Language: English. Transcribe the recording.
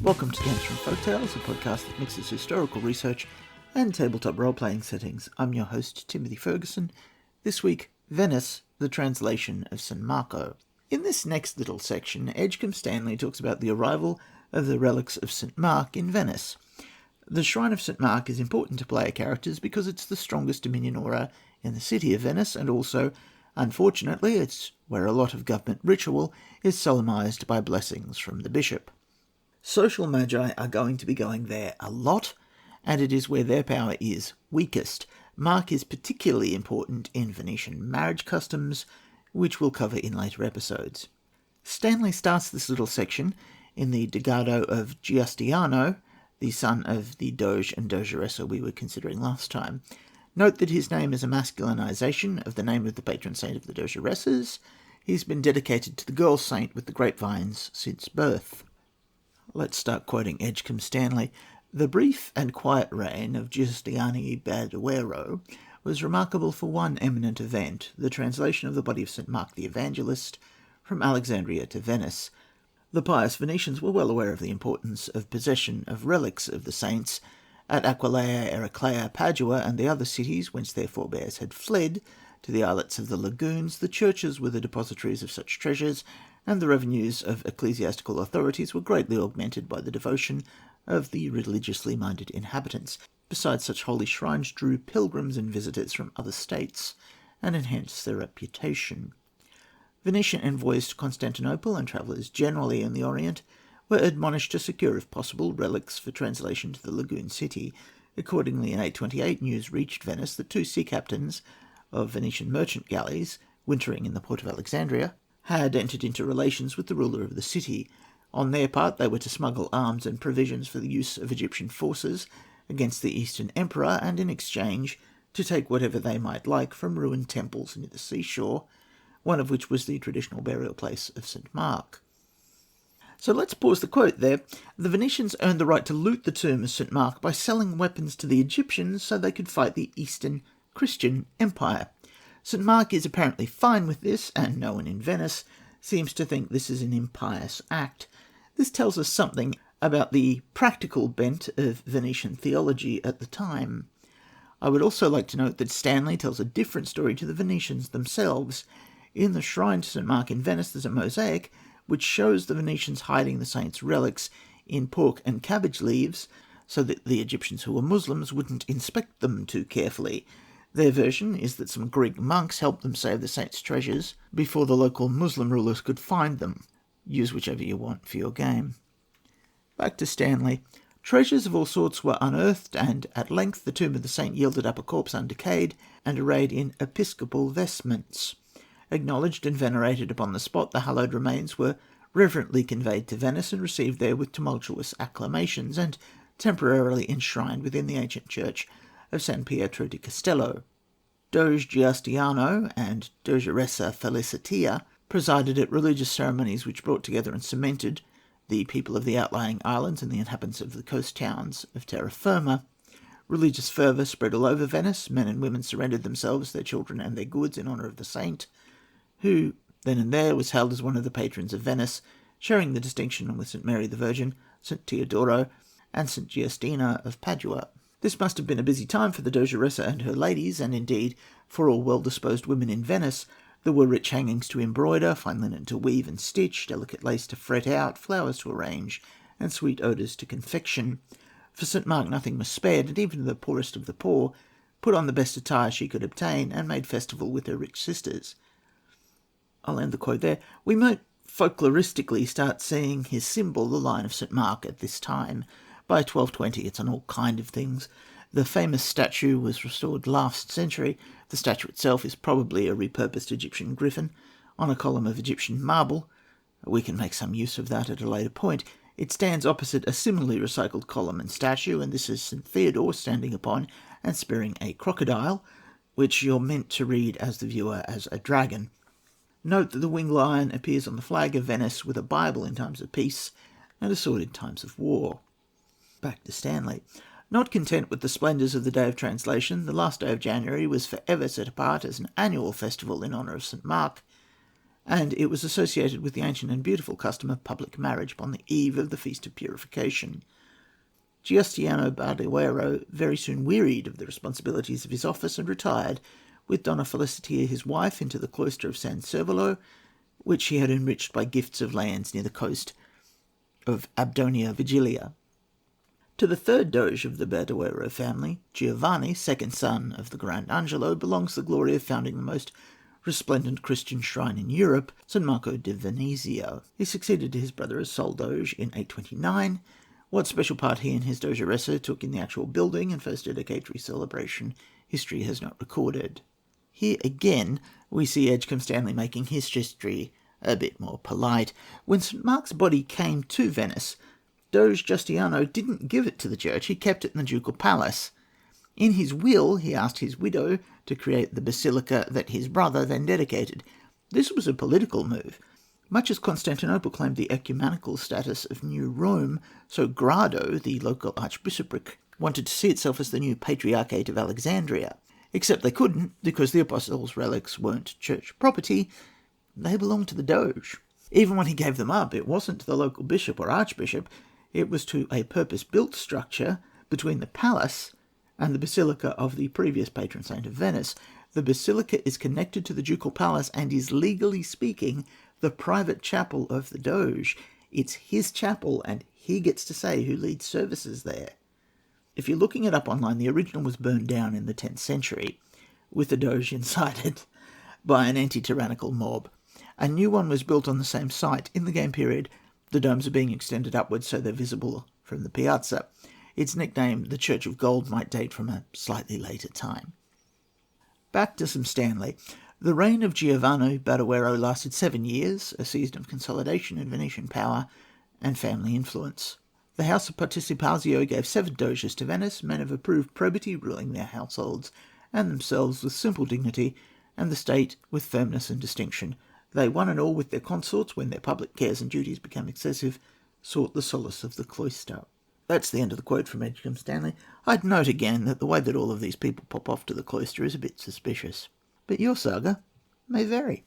Welcome to Games from Folktales, a podcast that mixes historical research and tabletop role-playing settings. I'm your host, Timothy Ferguson. This week, Venice, the translation of San Marco. In this next little section, Edgecombe Stanley talks about the arrival of the relics of St. Mark in Venice. The Shrine of St. Mark is important to player characters because it's the strongest dominion aura in the city of Venice, and also, unfortunately, it's where a lot of government ritual is solemnized by blessings from the bishop. Social magi are going to be going there a lot, and it is where their power is weakest. Mark is particularly important in Venetian marriage customs, which we'll cover in later episodes. Stanley starts this little section in the Degado of Giustiano, the son of the Doge and Dogeressa we were considering last time. Note that his name is a masculinization of the name of the patron saint of the Dogeressas. He's been dedicated to the girl saint with the grapevines since birth. Let's start quoting Edgecombe Stanley. The brief and quiet reign of Giustiani Badoero was remarkable for one eminent event, the translation of the body of St. Mark the Evangelist from Alexandria to Venice. The pious Venetians were well aware of the importance of possession of relics of the saints. At Aquileia, Heraclea, Padua, and the other cities whence their forebears had fled to the islets of the lagoons, the churches were the depositories of such treasures, and the revenues of ecclesiastical authorities were greatly augmented by the devotion of the religiously minded inhabitants. Besides, such holy shrines drew pilgrims and visitors from other states, and enhanced their reputation. Venetian envoys to Constantinople and travellers generally in the Orient were admonished to secure, if possible, relics for translation to the lagoon city. Accordingly, in 828, news reached Venice that two sea captains of Venetian merchant galleys, wintering in the port of Alexandria, had entered into relations with the ruler of the city. On their part, they were to smuggle arms and provisions for the use of Egyptian forces against the Eastern Emperor, and in exchange to take whatever they might like from ruined temples near the seashore, one of which was the traditional burial place of St. Mark. So let's pause the quote there. The Venetians earned the right to loot the tomb of St. Mark by selling weapons to the Egyptians so they could fight the Eastern Christian Empire. St. Mark is apparently fine with this, and no one in Venice seems to think this is an impious act. This tells us something about the practical bent of Venetian theology at the time. I would also like to note that Stanley tells a different story to the Venetians themselves. In the shrine to St. Mark in Venice, there's a mosaic which shows the Venetians hiding the saint's relics in pork and cabbage leaves so that the Egyptians who were Muslims wouldn't inspect them too carefully. Their version is that some Greek monks helped them save the saint's treasures before the local Muslim rulers could find them. Use whichever you want for your game. Back to Stanley. Treasures of all sorts were unearthed, and at length the tomb of the saint yielded up a corpse undecayed and arrayed in episcopal vestments. Acknowledged and venerated upon the spot, the hallowed remains were reverently conveyed to Venice and received there with tumultuous acclamations, and temporarily enshrined within the ancient church of San Pietro di Castello. Doge Giustiano and Dogeressa Felicitia presided at religious ceremonies which brought together and cemented the people of the outlying islands and the inhabitants of the coast towns of terra firma. Religious fervour spread all over Venice. Men and women surrendered themselves, their children and their goods in honour of the saint, who then and there was hailed as one of the patrons of Venice, sharing the distinction with St. Mary the Virgin, St. Teodoro, and St. Giustina of Padua. This must have been a busy time for the Dogeressa and her ladies, and indeed for all well-disposed women in Venice. There were rich hangings to embroider, fine linen to weave and stitch, delicate lace to fret out, flowers to arrange, and sweet odours to confection. For St. Mark nothing was spared, and even the poorest of the poor put on the best attire she could obtain, and made festival with her rich sisters. I'll end the quote there. We might folkloristically start seeing his symbol, the Lion of St. Mark, at this time. By 1220, it's on all kind of things. The famous statue was restored last century. The statue itself is probably a repurposed Egyptian griffin on a column of Egyptian marble. We can make some use of that at a later point. It stands opposite a similarly recycled column and statue, and this is St. Theodore standing upon and spearing a crocodile, which you're meant to read as the viewer as a dragon. Note that the winged lion appears on the flag of Venice with a Bible in times of peace and a sword in times of war. Back to Stanley. Not content with the splendours of the Day of Translation, the last day of January was forever set apart as an annual festival in honour of St. Mark. and it was associated with the ancient and beautiful custom of public marriage upon the eve of the Feast of Purification. Giustiano Badoero very soon wearied of the responsibilities of his office and retired, with Donna Felicitia his wife, into the cloister of San Servolo, which he had enriched by gifts of lands near the coast of Abdonia Vigilia. To the third doge of the Badoero family, Giovanni, second son of the Grand Angelo, belongs the glory of founding the most resplendent Christian shrine in Europe, San Marco di Venezia. He succeeded to his brother as sole doge in 829. What special part he and his dogeressa took in the actual building and first dedicatory celebration, history has not recorded. Here again we see Edgecombe Stanley making his history a bit more polite. When St. Mark's body came to Venice, Doge Giustiano didn't give it to the church, he kept it in the ducal palace. In his will, he asked his widow to create the basilica that his brother then dedicated. This was a political move. Much as Constantinople claimed the ecumenical status of New Rome, so Grado, the local archbishopric, wanted to see itself as the new Patriarchate of Alexandria. Except they couldn't, because the apostles' relics weren't church property, they belonged to the Doge. Even when he gave them up, it wasn't to the local bishop or archbishop, it was to a purpose-built structure between the palace and the basilica of the previous patron saint of Venice. The basilica is connected to the ducal palace and is, legally speaking, the private chapel of the Doge. It's his chapel, and he gets to say who leads services there. If you're looking it up online, the original was burned down in the 10th century, with the Doge inside it, by an anti-tyrannical mob. A new one was built on the same site. In the game period, the domes are being extended upwards so they're visible from the piazza. Its nickname, the Church of Gold, might date from a slightly later time. Back to some Stanley. The reign of Giovanni Badoero lasted 7 years, a season of consolidation in Venetian power and family influence. The House of Participazio gave 7 doges to Venice, men of approved probity ruling their households and themselves with simple dignity, and the state with firmness and distinction. They, one and all, with their consorts, when their public cares and duties became excessive, sought the solace of the cloister. That's the end of the quote from Edgecombe Stanley. I'd note again that the way that all of these people pop off to the cloister is a bit suspicious. But your saga may vary.